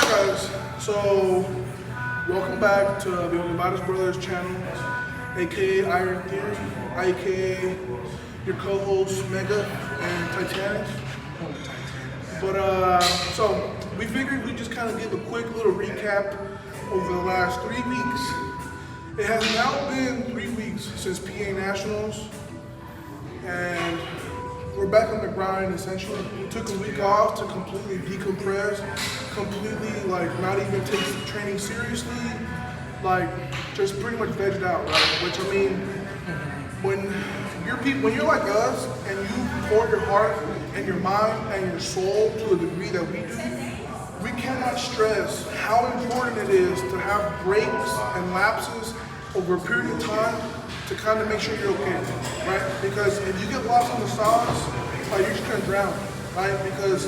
guys? So, welcome back to the Olivares Brothers channel, aka Iron Theory, aka your co-hosts Mega and Titanic. But so we figured we'd just kind of give a quick little recap over the last 3 weeks. It has now been 3 weeks since PA Nationals, and we're back on the grind essentially. We took a week off to completely decompress, completely not even take training seriously, just pretty much vegged out, right? Which I mean, when you're like us and you pour your heart and your mind and your soul to the degree that we do, we cannot stress how important it is to have breaks and lapses over a period of time to kind of make sure you're okay, right? Because if you get lost in the sauce, you're just gonna drown, right? Because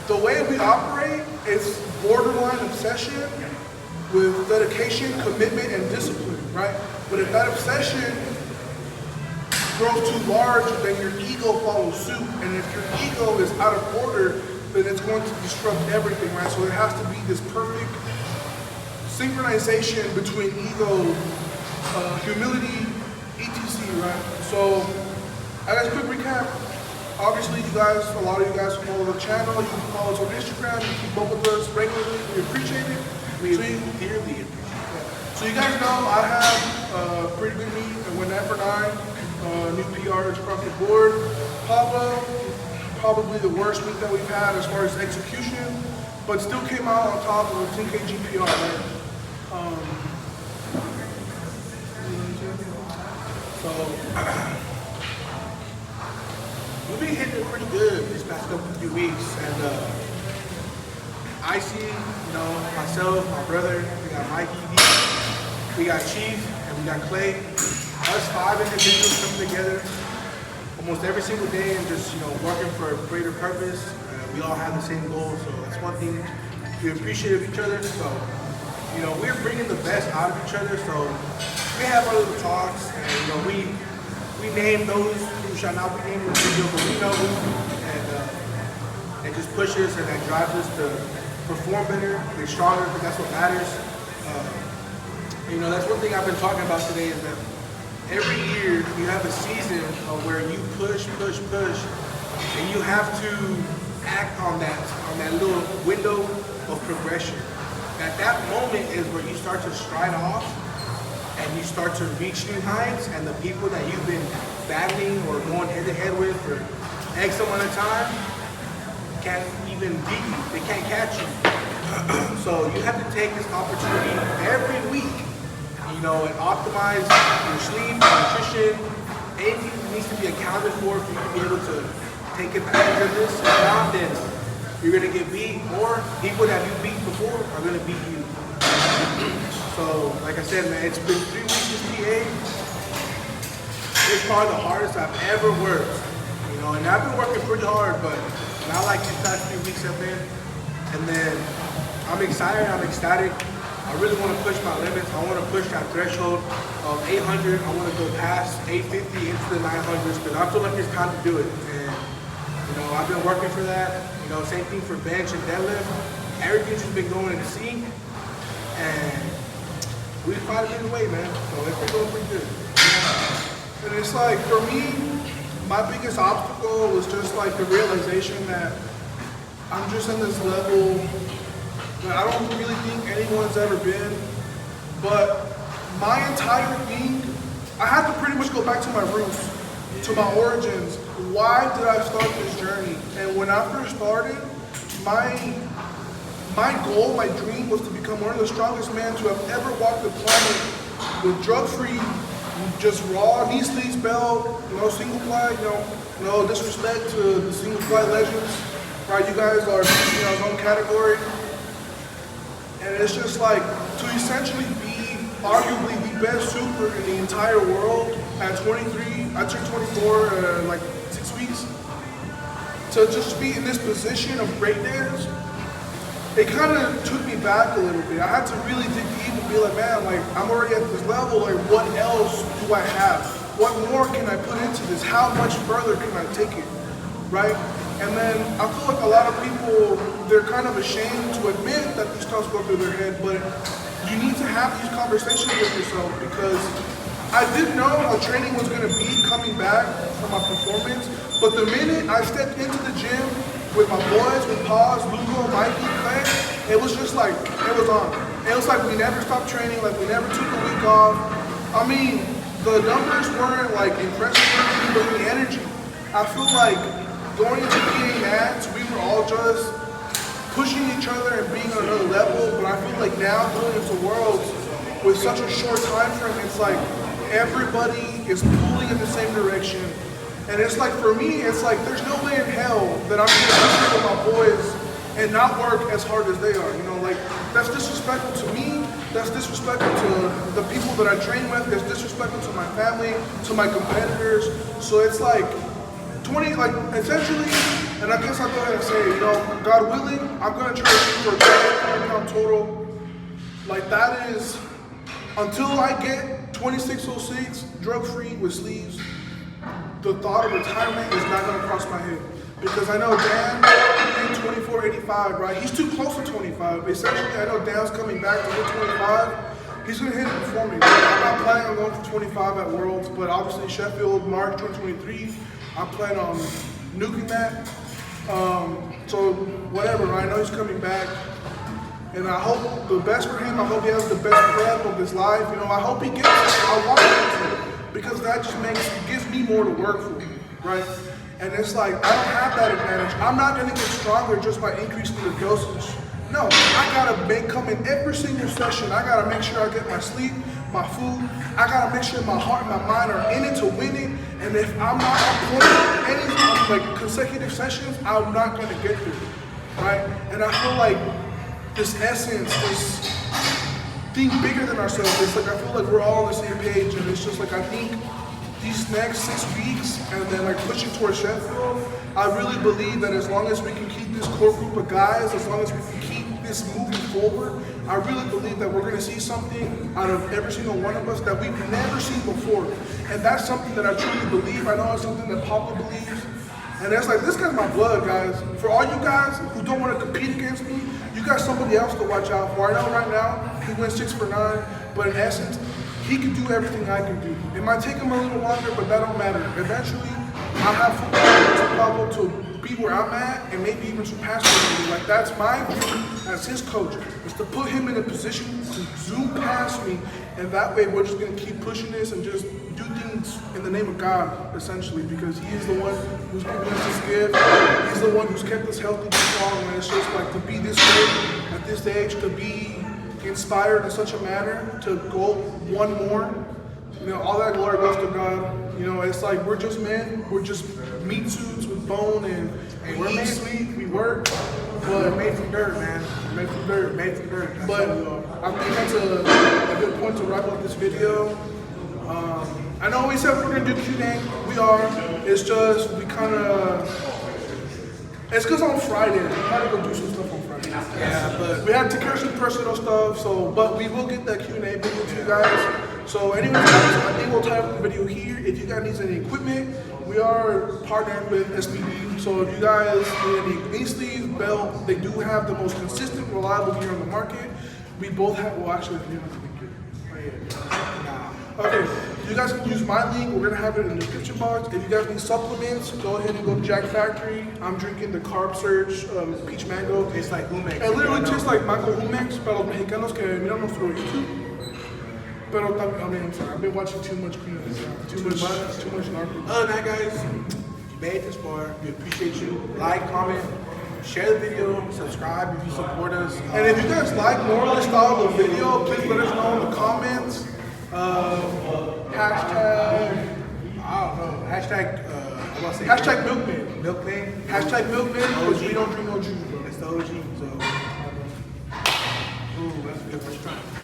the way we operate is borderline obsession with dedication, commitment, and discipline, right? But if that obsession grows too large, then your ego follows suit. And if your ego is out of order, then it's going to disrupt everything, right? So there has to be this perfect synchronization between ego, humility, etc., right? So, I guess quick recap. Obviously, a lot of you guys follow the channel. You can follow us on Instagram. You keep up with us regularly. We appreciate it. We dearly appreciate it. So you guys know I have a pretty good meet. I went 9 for 9. New PRs across the board. Pablo, probably the worst week that we've had as far as execution, but still came out on top of a 10K GPR, right? So, we've been hitting it pretty good these past few weeks, and I see, myself, my brother, we got Mikey, we got Chief, and we got Clay. Us 5 individuals come together almost every single day and just, working for a greater purpose. We all have the same goal, so that's one thing. We appreciate each other, so, we're bringing the best out of each other, so we have our little talks, and, we name those who shall not be named in the video, but we know who, and it just pushes and that drives us to perform better, get stronger, because that's what matters. That's one thing I've been talking about today is that every year you have a season where you push, and you have to act on that little window of progression. At that moment is where you start to stride off and you start to reach new heights, and the people that you've been battling or going head to head with for X amount of time can't even beat you. They can't catch you. So you have to take this opportunity every week, and optimize your sleep, nutrition, anything that needs to be accounted for you to be able to take advantage of this. If not, then you're gonna get beat, or people that you beat before are gonna beat you. So, like I said, man, it's been 3 weeks since PA. It's probably the hardest I've ever worked, and I've been working pretty hard, but not like these past few weeks have been. And then I'm excited, I'm ecstatic. I really want to push my limits. I want to push that threshold of 800. I want to go past 850 into the 900s, because I feel like it's time to do it. And, I've been working for that. Same thing for bench and deadlift. Everything's just been going in sync. And we've probably been away, man. So it's been going pretty good. And it's for me, my biggest obstacle was just the realization that I'm just in this level that I don't really think anyone's ever been. But my entire thing, I have to pretty much go back to my roots, to my origins. Why did I start this journey? And when I first started, my goal, my dream was to become one of the strongest men to have ever walked the planet with drug-free, just raw knee sleeves belt, single fly, no disrespect to the single fly legends, right? You guys are in your own category. And it's just to essentially be arguably the best super in the entire world at 23, I turned 24 in 6 weeks. To just be in this position of greatness, it kind of took me back a little bit. I had to really dig deep and be man, I'm already at this level, what else do I have? What more can I put into this? How much further can I take it, right? And then I feel like a lot of people they're kind of ashamed to admit that these thoughts go through their head, but you need to have these conversations with yourself, because I didn't know how training was going to be coming back from my performance, but the minute I stepped into the gym with my boys, with Paz, Lugo, Mikey, Clay, it was just like, it was on. It was like we never stopped training, like we never took a week off. I mean, the numbers weren't like impressive, but the energy. I feel like going into PA Nats, we were all just pushing each other and being on another level, but I feel like now going into Worlds with such a short time frame, it's like everybody is pulling in the same direction. And it's like, for me, it's like there's no way in hell that I'm gonna be with my boys and not work as hard as they are. You know, like, that's disrespectful to me, that's disrespectful to the people that I train with, that's disrespectful to my family, to my competitors. So it's like, essentially, and I guess I'll go ahead and say, you know, God willing, I'm gonna try to shoot for a 200-pound total. Like, that is, until I get 2606 drug-free with sleeves, the thought of retirement is not gonna cross my head. Because I know Dan hit 2485, right? He's too close to 25. Essentially, I know Dan's coming back to hit 25. He's gonna hit it before me. I'm not planning on going for 25 at Worlds, but obviously Sheffield, March 2023, I'm planning on nuking that. So whatever, right? I know he's coming back. And I hope the best for him. I hope he has the best prep of his life. You know, I hope he gets it. I want him to, because that just gives me more to work for, right? And it's like, I don't have that advantage. I'm not gonna get stronger just by increasing the dosage. No, I gotta come in every single session. I gotta make sure I get my sleep, my food. I gotta make sure my heart and my mind are in it to win it. And if I'm not on point in any consecutive sessions, I'm not gonna get there, right? And I feel like this essence, this thing bigger than ourselves, it's like I feel like we're all on the same page, and it's just like I think these next 6 weeks and then like pushing towards Sheffield, I really believe that as long as we can keep this core group of guys, as long as we can keep this moving forward, I really believe that we're gonna see something out of every single one of us that we've never seen before. And that's something that I truly believe. I know it's something that Pablo believes. And it's like, this guy's my blood, guys. For all you guys who don't want to compete against me, you got somebody else to watch out for. I know right now, he went 6 for 9, but in essence, he can do everything I can do. It might take him a little longer, but that don't matter. Eventually, I have football Pablo to be where I'm at and maybe even surpass me. Like, that's my view as his coach, is to put him in a position to zoom past me, and that way we're just gonna keep pushing this and just do things in the name of God, essentially, because he is the one who's given us this gift. He's the one who's kept us healthy this long, and it's just like to be this way at this age, to be inspired in such a manner, to go one more. You know, all that glory goes to God. You know, it's like we're just men, we're just meat suits with bone, and we're made sweet, we work, but We're made from dirt, man. we're made from dirt. Made from dirt. That's But what we are. I think that's a good point to wrap up this video. I know we said we were gonna do Q&A. We are. It's just we kind of. It's because on Friday we had to go do some stuff on Friday. Yeah, but We had to care some personal stuff. So, but we will get that Q&A video to you guys. So, anyways, guys, I think we'll tie up the video here. If you guys need any equipment, we are partnered with SBD. So, if you guys need any knee sleeves, belt, they do have the most consistent, reliable gear on the market. We both have. Well, actually, we don't have the gear. Okay, you guys can use my link. We're gonna have it in the description box. If you guys need supplements, go ahead and go to Jack Factory. I'm drinking the Carb Surge Peach Mango. Tastes like Humex. It literally tastes like Mango Humex, para los mexicanos que miran nuestro YouTube. Pero también, I mean, I'm sorry, I've been watching too much too much narco. Other than that, guys, you made it this far. We appreciate you. Like, comment, share the video, subscribe if you support us. And if you guys like more of this style of video, please let us know in the comments. Hashtag, I don't know. Hashtag, I want to say hashtag milkman. milkman. Hashtag milkman, because we don't drink no juice, bro. It's the OG. So, ooh, that's a good first try.